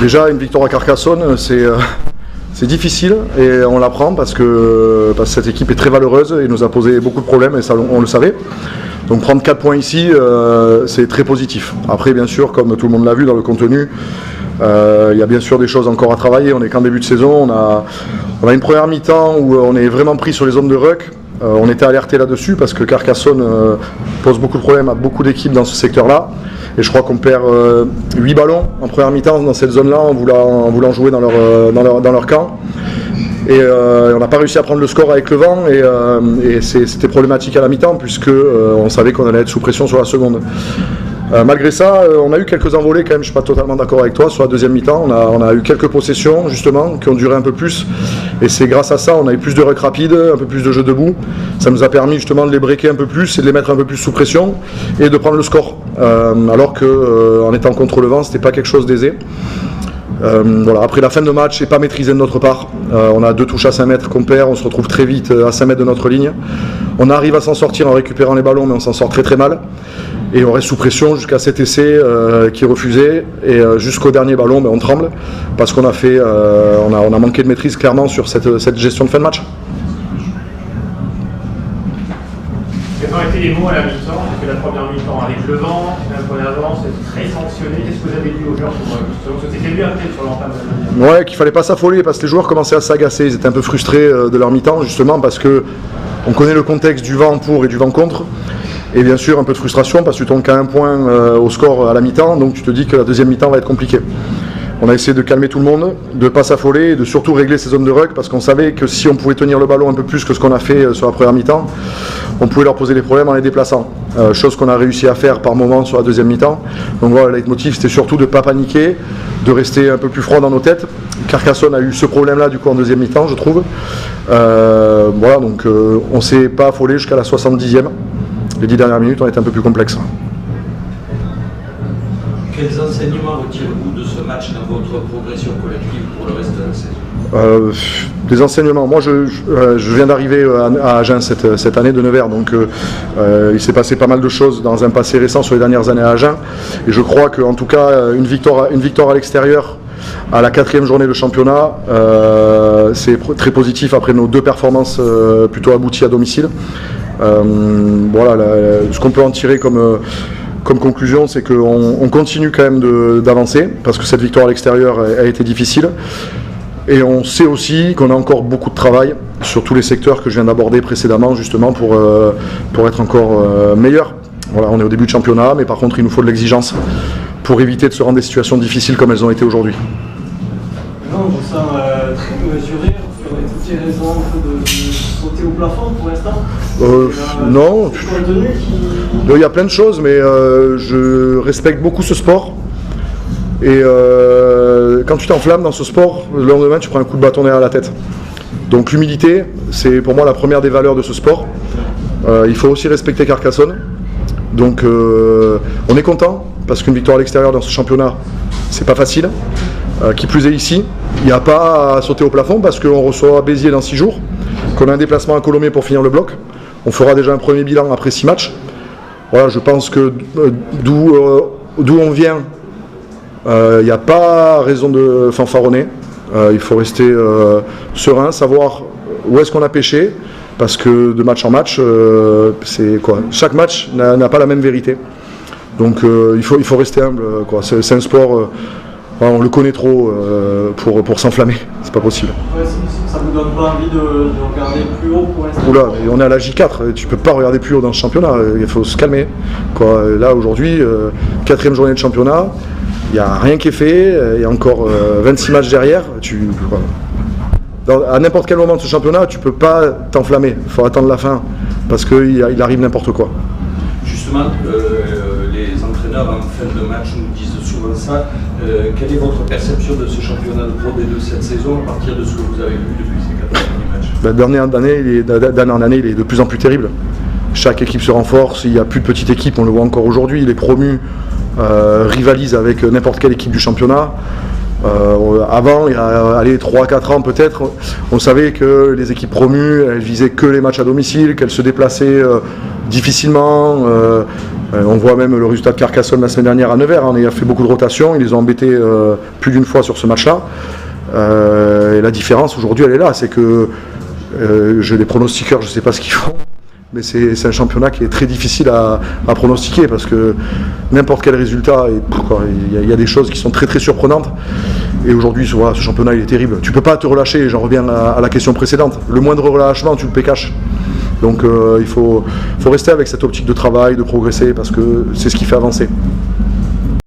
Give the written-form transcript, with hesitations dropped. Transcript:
Déjà, une victoire à Carcassonne, c'est difficile et on l'apprend parce que cette équipe est très valeureuse et nous a posé beaucoup de problèmes et ça on le savait. Donc prendre 4 points ici, c'est très positif. Après, bien sûr, comme tout le monde l'a vu dans le contenu, il y a bien sûr des choses encore à travailler. On est qu'en début de saison, on a une première mi-temps où on est vraiment pris sur les zones de ruck. On était alerté là-dessus parce que Carcassonne pose beaucoup de problèmes à beaucoup d'équipes dans ce secteur-là. Et je crois qu'on perd 8 ballons en première mi-temps dans cette zone-là en voulant jouer dans leur camp. Et on n'a pas réussi à prendre le score avec le vent et c'était problématique à la mi-temps puisque on savait qu'on allait être sous pression sur la seconde. Malgré ça, on a eu quelques envolées quand même, je ne suis pas totalement d'accord avec toi, sur la deuxième mi-temps. On a eu quelques possessions justement qui ont duré un peu plus et c'est grâce à ça on a eu plus de ruck rapide, un peu plus de jeu debout. Ça nous a permis justement de les breaker un peu plus et de les mettre un peu plus sous pression et de prendre le score. Alors qu'en étant contre le vent, c'était pas quelque chose d'aisé. Voilà. Après la fin de match, c'est pas maîtrisé de notre part. On a 2 touches à 5 mètres qu'on perd, on se retrouve très vite à 5 mètres de notre ligne. On arrive à s'en sortir en récupérant les ballons, mais on s'en sort très très mal. Et on reste sous pression jusqu'à cet essai qui est refusé. Et jusqu'au dernier ballon, on tremble parce qu'on a on a manqué de maîtrise clairement sur cette gestion de fin de match. Quels ont été les mots à la mi-temps? Parce que la première mi-temps avec le vent, un point d'avance, très sanctionné. Qu'est-ce que vous avez dit aux joueurs pour c'était bien peut-être sur l'entame de la mi-temps? Ouais, qu'il fallait pas s'affoler parce que les joueurs commençaient à s'agacer. Ils étaient un peu frustrés de leur mi-temps justement parce que on connaît le contexte du vent pour et du vent contre. Et bien sûr un peu de frustration parce que tu tombes qu'à 1 point au score à la mi-temps, donc tu te dis que la deuxième mi-temps va être compliquée. On a essayé de calmer tout le monde, de ne pas s'affoler et de surtout régler ces zones de ruck parce qu'on savait que si on pouvait tenir le ballon un peu plus que ce qu'on a fait sur la première mi-temps, on pouvait leur poser des problèmes en les déplaçant. Chose qu'on a réussi à faire par moment sur la deuxième mi-temps. Donc voilà, le leitmotiv c'était surtout de ne pas paniquer, de rester un peu plus froid dans nos têtes. Carcassonne a eu ce problème-là du coup en deuxième mi-temps, je trouve. Voilà, donc on ne s'est pas affolé jusqu'à la 70e. Les 10 dernières minutes ont été un peu plus complexes. Quels enseignements retirez-vous de ce match dans votre progression collective pour le reste de la saison? Des enseignements. Moi, je viens d'arriver à Agen cette année de Nevers, donc il s'est passé pas mal de choses dans un passé récent sur les dernières années à Agen. Et je crois qu'en tout cas, une victoire à l'extérieur à la 4e journée de championnat, c'est très positif après nos 2 performances plutôt abouties à domicile. Voilà, ce qu'on peut en tirer comme conclusion, c'est qu'on continue quand même d'avancer parce que cette victoire à l'extérieur a été difficile. Et on sait aussi qu'on a encore beaucoup de travail sur tous les secteurs que je viens d'aborder précédemment, justement pour être encore meilleur. Voilà, on est au début de championnat, mais par contre, il nous faut de l'exigence pour éviter de se rendre des situations difficiles comme elles ont été aujourd'hui. Non, je vous sens très mesuré. Vous avez toutes ces raisons de sauter au plafond pour l'instant? Non. Il y a plein de choses, mais je respecte beaucoup ce sport. Et quand tu t'enflammes dans ce sport, le lendemain tu prends un coup de bâton derrière la tête. Donc l'humilité, c'est pour moi la première des valeurs de ce sport. Il faut aussi respecter Carcassonne. Donc on est content parce qu'une victoire à l'extérieur dans ce championnat, c'est pas facile. Qui plus est ici, il n'y a pas à sauter au plafond parce qu'on reçoit Béziers dans 6 jours, qu'on a un déplacement à Colomiers pour finir le bloc. On fera déjà un premier bilan après 6 matchs. Voilà, je pense que d'où on vient, il n'y a pas raison de fanfaronner. Il faut rester serein, savoir où est-ce qu'on a pêché, parce que de match en match, c'est quoi, chaque match n'a pas la même vérité. Donc il faut rester humble. C'est un sport, on le connaît trop pour s'enflammer, c'est pas possible. Ouais, ça vous donne pas envie de regarder plus haut pour l'instant? Oula, on est à la J4, tu peux pas regarder plus haut dans ce championnat, il faut se calmer. Là aujourd'hui, 4e journée de championnat, il n'y a rien qui est fait, il y a encore 26 matchs derrière. À n'importe quel moment de ce championnat, tu peux pas t'enflammer, il faut attendre la fin, parce qu'il arrive n'importe quoi. Justement, les entraîneurs en fin de match nous disent souvent ça. Quelle est votre perception de ce championnat de Pro D2 cette saison à partir de ce que vous avez vu depuis ces 4 derniers matchs? D'année en année, il est de plus en plus terrible. Chaque équipe se renforce, il n'y a plus de petite équipe, on le voit encore aujourd'hui. Les promus rivalisent avec n'importe quelle équipe du championnat. Avant, il y a 3-4 ans peut-être, on savait que les équipes promues, elles visaient que les matchs à domicile, qu'elles se déplaçaient difficilement. On voit même le résultat de Carcassonne la semaine dernière à Nevers. On a fait beaucoup de rotations, ils les ont embêtés plus d'une fois sur ce match-là. Et la différence aujourd'hui, elle est là, c'est que les pronostiqueurs, je ne sais pas ce qu'ils font, mais c'est un championnat qui est très difficile à pronostiquer parce que n'importe quel résultat, il y a des choses qui sont très très surprenantes. Et aujourd'hui, ce championnat il est terrible. Tu ne peux pas te relâcher, j'en reviens à la question précédente. Le moindre relâchement, tu le pécaches. Donc il faut rester avec cette optique de travail, de progresser, parce que c'est ce qui fait avancer.